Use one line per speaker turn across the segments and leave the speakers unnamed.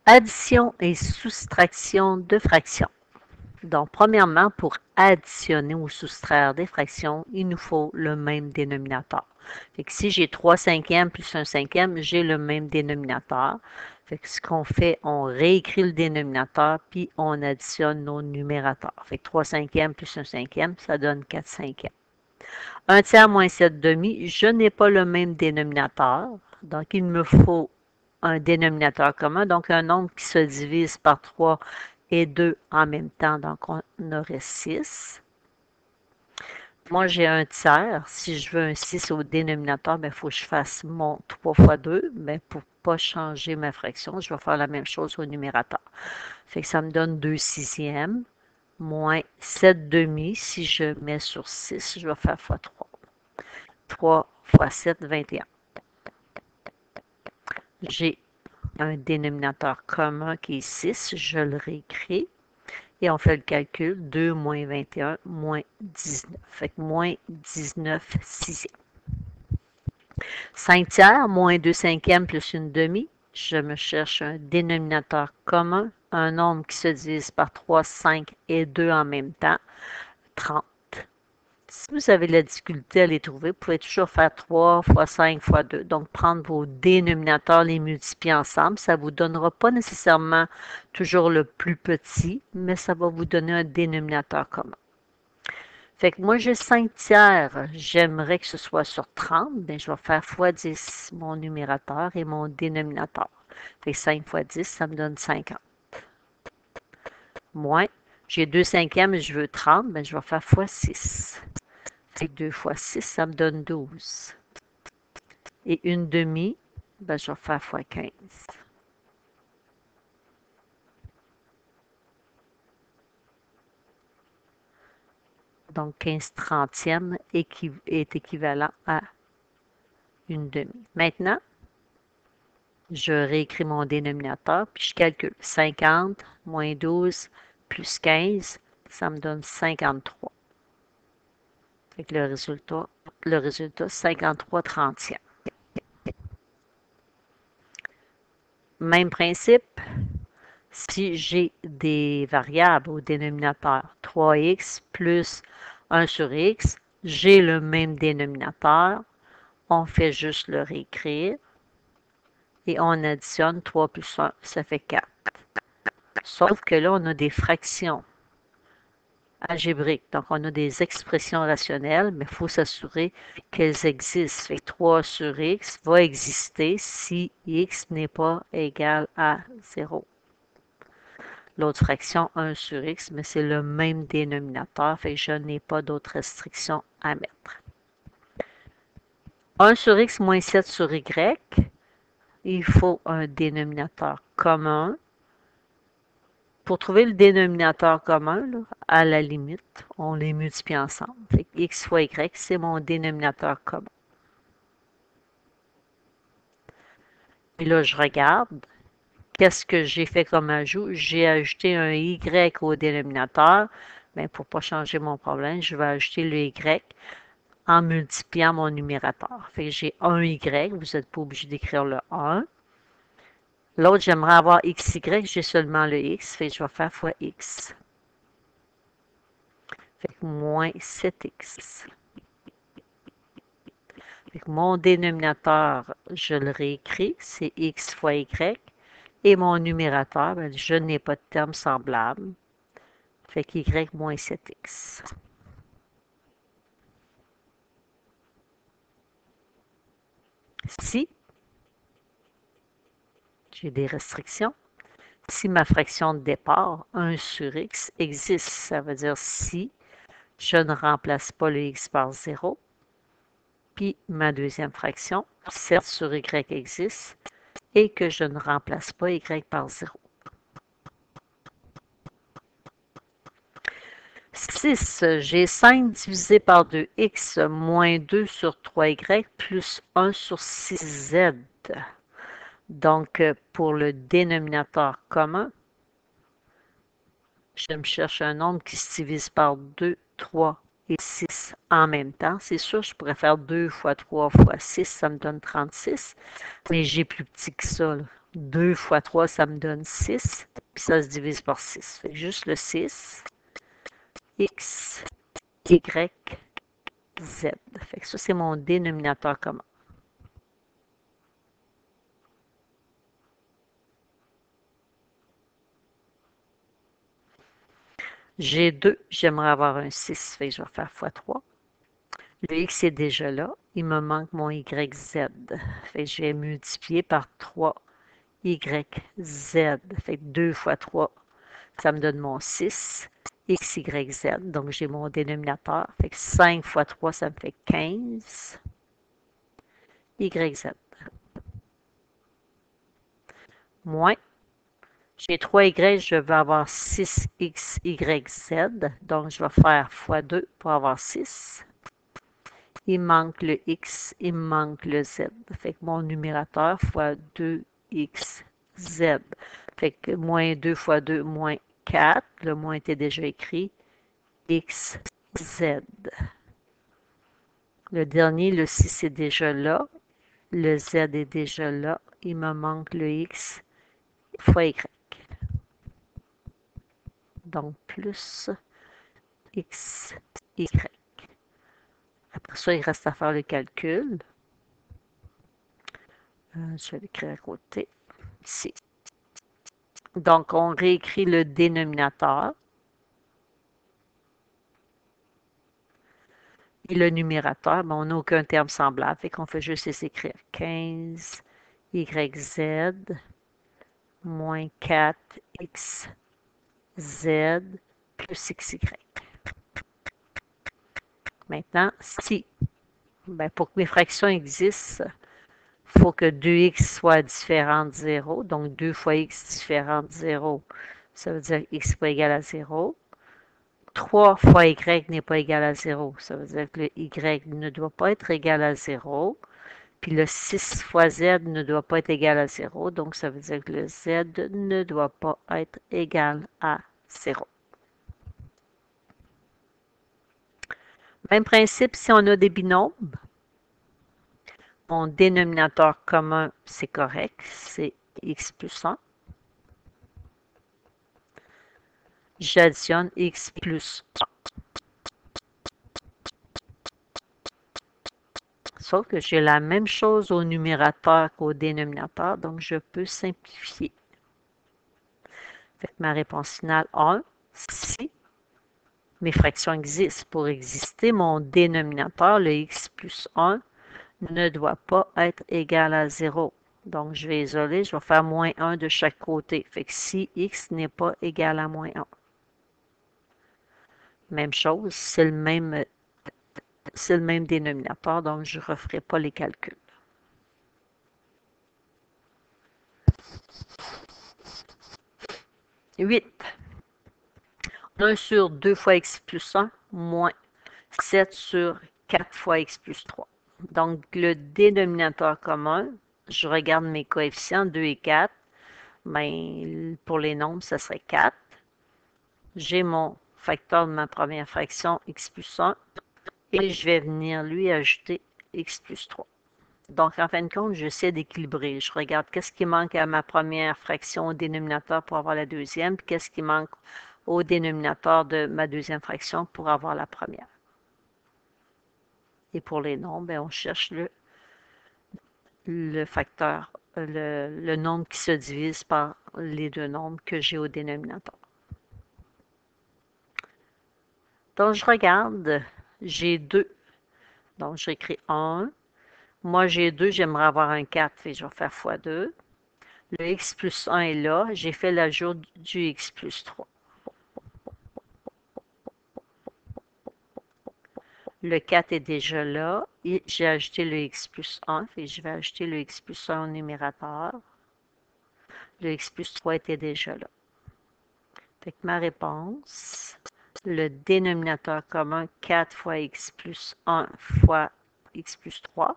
Addition et soustraction de fractions. Donc, premièrement, pour additionner ou soustraire des fractions, il nous faut le même dénominateur. Fait que si j'ai 3 cinquièmes plus 1 cinquième, j'ai le même dénominateur. Fait que ce qu'on fait, on réécrit le dénominateur, puis on additionne nos numérateurs. Fait que 3 cinquièmes plus 1 cinquième, ça donne 4 cinquièmes. 1 tiers moins 7 demi, je n'ai pas le même dénominateur. Donc, il me faut un dénominateur commun, donc un nombre qui se divise par 3 et 2 en même temps, donc on aurait 6. Moi, j'ai un tiers. Si je veux un 6 au dénominateur, il faut que je fasse mon 3 fois 2. Mais pour ne pas changer ma fraction, je vais faire la même chose au numérateur. Fait que ça me donne 2 sixièmes moins 7 demi. Si je mets sur 6, je vais faire fois 3. 3 fois 7, 21. J'ai un dénominateur commun qui est 6. Je le réécris. Et on fait le calcul, 2 moins 21 moins 19. Fait que moins 19 sixièmes. 5 tiers moins 2 cinquièmes plus une demi. Je me cherche un dénominateur commun, un nombre qui se divise par 3, 5 et 2 en même temps, 30. Si vous avez de la difficulté à les trouver, vous pouvez toujours faire 3 fois 5 fois 2. Donc, prendre vos dénominateurs, les multiplier ensemble. Ça ne vous donnera pas nécessairement toujours le plus petit, mais ça va vous donner un dénominateur commun. Fait que moi, j'ai 5 tiers. J'aimerais que ce soit sur 30. Bien, je vais faire fois 10 mon numérateur et mon dénominateur. Fait que 5 fois 10, ça me donne 50. Moins, j'ai 2 cinquièmes et je veux 30. Bien, je vais faire fois 6. Fait que 2 fois 6, ça me donne 12. Et une demi, ben, je vais faire fois 15. Donc, 15 trentièmes est équivalent à une demi. Maintenant, je réécris mon dénominateur, puis je calcule. 50 moins 12 plus 15, ça me donne 53. Fait que le résultat 53 trentièmes. Même principe, si j'ai des variables au dénominateur, 3x plus 1 sur x, j'ai le même dénominateur, on fait juste le réécrire et on additionne 3 plus 1, ça fait 4. Sauf que là, on a des fractions algébriques, donc on a des expressions rationnelles, mais il faut s'assurer qu'elles existent. Fait que 3 sur x va exister si x n'est pas égal à 0. L'autre fraction, 1 sur x, mais c'est le même dénominateur, fait que je n'ai pas d'autres restrictions à mettre. 1 sur x moins 7 sur y, il faut un dénominateur commun. Pour trouver le dénominateur commun, là, à la limite, on les multiplie ensemble. Fait que x fois y, c'est mon dénominateur commun. Et là, je regarde. Qu'est-ce que j'ai fait comme ajout? J'ai ajouté un y au dénominateur. Bien, pour ne pas changer mon problème, je vais ajouter le y en multipliant mon numérateur. Fait que j'ai 1y, vous n'êtes pas obligé d'écrire le 1. L'autre, j'aimerais avoir xy, j'ai seulement le x, fait que je vais faire fois x. Fait que moins 7x. Fait que mon dénominateur, je le réécris, c'est x fois y. Et mon numérateur, bien, je n'ai pas de terme semblable. Fait que y moins 7x. Si j'ai des restrictions, si ma fraction de départ, 1 sur x, existe, ça veut dire si je ne remplace pas le x par 0, puis ma deuxième fraction, 7 sur y existe, et que je ne remplace pas y par 0. 6, j'ai 5 divisé par 2x moins 2 sur 3y plus 1 sur 6z. Donc, pour le dénominateur commun, je me cherche un nombre qui se divise par 2, 3 et 6 en même temps. C'est sûr, je pourrais faire 2 fois 3 fois 6, ça me donne 36, mais j'ai plus petit que ça, là. 2 fois 3, ça me donne 6. Puis ça se divise par 6. Fait que juste le 6. X, Y, Z. Fait que ça, c'est mon dénominateur commun. J'ai 2, j'aimerais avoir un 6, fait que je vais faire x 3. Le X est déjà là, il me manque mon YZ. Fait que je vais multiplier par 3 YZ. Fait que 2 fois 3, ça me donne mon 6. XYZ, donc j'ai mon dénominateur. Fait que 5 fois 3, ça me fait 15. YZ. Moins. J'ai 3Y, je veux avoir 6XYZ. Donc, je vais faire x2 pour avoir 6. Il manque le X, il manque le Z. Fait que mon numérateur fois 2XZ. Fait que moins 2 fois 2, moins 4. Le moins était déjà écrit. XZ. Le dernier, le 6 est déjà là. Le Z est déjà là. Il me manque le X fois Y. Donc, plus X, Y. Après ça, il reste à faire le calcul. Je vais l'écrire à côté, ici. Donc, on réécrit le dénominateur et le numérateur, mais on n'a aucun terme semblable, fait qu'on fait juste les écrire. 15 YZ moins 4XZ plus XY. Maintenant, si, pour que mes fractions existent, il faut que 2x soit différent de 0. Donc, 2 fois x différent de 0, ça veut dire que x n'est pas égal à 0. 3 fois y n'est pas égal à 0. Ça veut dire que le y ne doit pas être égal à 0. Puis le 6 fois z ne doit pas être égal à 0. Donc, ça veut dire que le z ne doit pas être égal à 0. Même principe si on a des binômes. Mon dénominateur commun, c'est correct. C'est x plus 1. J'additionne x plus 1. Sauf que j'ai la même chose au numérateur qu'au dénominateur, donc je peux simplifier. Fait que ma réponse finale 1, si mes fractions existent. Pour exister, mon dénominateur, le x plus 1, ne doit pas être égal à 0. Donc, je vais isoler, je vais faire moins 1 de chaque côté. Fait que si x n'est pas égal à moins 1. Même chose, c'est le même dénominateur, donc je ne referai pas les calculs. 8. 1 sur 2 fois x plus 1 moins 7 sur 4 fois x plus 3. Donc, le dénominateur commun, je regarde mes coefficients, 2 et 4. Ben, pour les nombres, ça serait 4. J'ai mon facteur de ma première fraction, x plus 1, et je vais venir lui ajouter x plus 3. Donc, en fin de compte, j'essaie d'équilibrer. Je regarde qu'est-ce qui manque à ma première fraction au dénominateur pour avoir la deuxième, puis qu'est-ce qui manque au dénominateur de ma deuxième fraction pour avoir la première. Et pour les nombres, ben, on cherche le facteur, le nombre qui se divise par les deux nombres que j'ai au dénominateur. Donc, je regarde, j'ai 2. Donc, j'écris 1. Moi, j'ai 2, j'aimerais avoir un 4, et je vais faire x2. Le x plus 1 est là. J'ai fait l'ajout du x plus 3. Le 4 est déjà là. Et j'ai ajouté le x plus 1. Et je vais ajouter le x plus 1 au numérateur. Le x plus 3 était déjà là. Fait que ma réponse, le dénominateur commun, 4 fois x plus 1 fois x plus 3.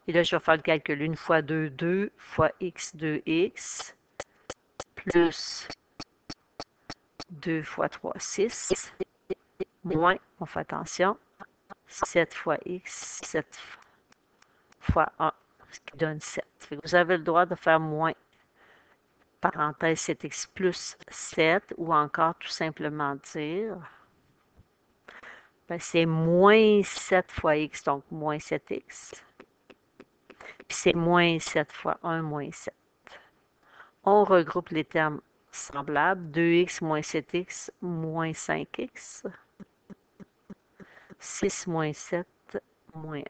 Et là, je vais faire le calcul. 1 fois 2, 2 fois x, 2x, plus 2 fois 3, 6, moins, on fait attention, 7 fois x, 7 fois 1, ce qui donne 7. Fait que vous avez le droit de faire moins, parenthèse 7x plus 7, ou encore tout simplement dire, ben, c'est moins 7 fois x, donc moins 7x. Puis c'est moins 7 fois 1, moins 7. On regroupe les termes semblables. 2x moins 7x moins 5x. 6 moins 7 moins 1.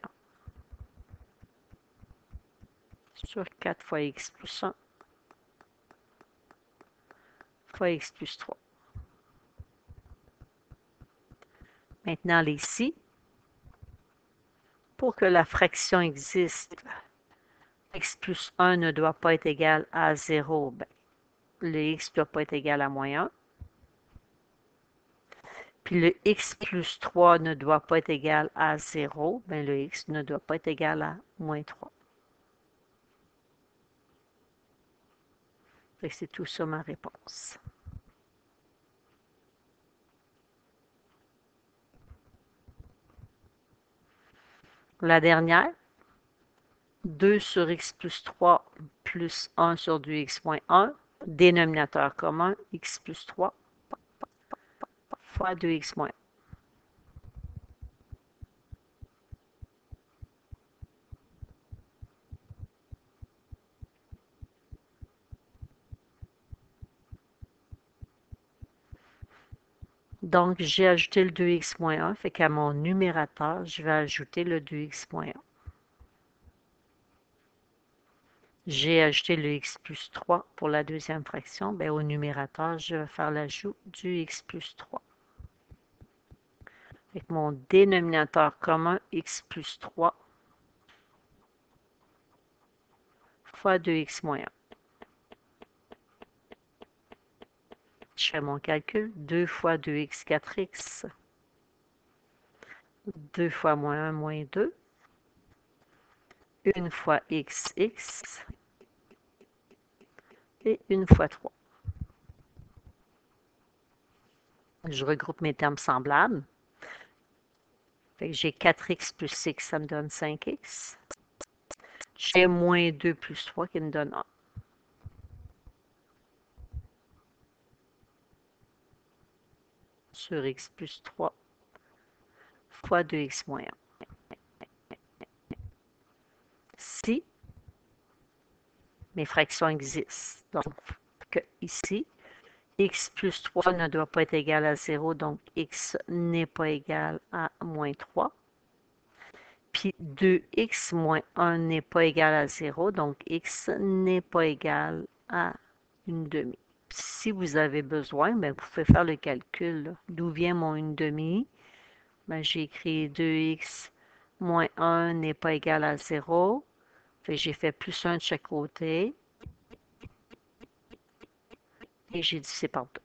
Sur 4 fois x plus 1 fois x plus 3. Maintenant, les si. Pour que la fraction existe, x plus 1 ne doit pas être égal à 0. Ben, le x ne doit pas être égal à moins 1. Puis le x plus 3 ne doit pas être égal à 0. Ben, le x ne doit pas être égal à moins 3. C'est tout ça ma réponse. La dernière, 2 sur x plus 3 plus 1 sur 2x moins 1, dénominateur commun, x plus 3 fois 2x moins 1. Donc, j'ai ajouté le 2x moins 1, fait qu'à mon numérateur, je vais ajouter le 2x moins 1. J'ai ajouté le x plus 3 pour la deuxième fraction. Bien, au numérateur, je vais faire l'ajout du x plus 3. Avec mon dénominateur commun, x plus 3 fois 2x moins 1. Je fais mon calcul. 2 fois 2x, 4x. 2 fois moins 1, moins 2. 1 fois x, x. Et 1 fois 3. Je regroupe mes termes semblables. J'ai 4x plus x, ça me donne 5x. J'ai moins 2 plus 3 qui me donne 1. Sur x plus 3 fois 2x moins 1. Si mes fractions existent, donc ici, x plus 3 ne doit pas être égal à 0, donc x n'est pas égal à moins 3. Puis 2x moins 1 n'est pas égal à 0, donc x n'est pas égal à une demi. Si vous avez besoin, bien, vous pouvez faire le calcul. D'où vient mon une demi? Bien, j'ai écrit 2x moins 1 n'est pas égal à 0. J'ai fait plus 1 de chaque côté. Et j'ai divisé par 2.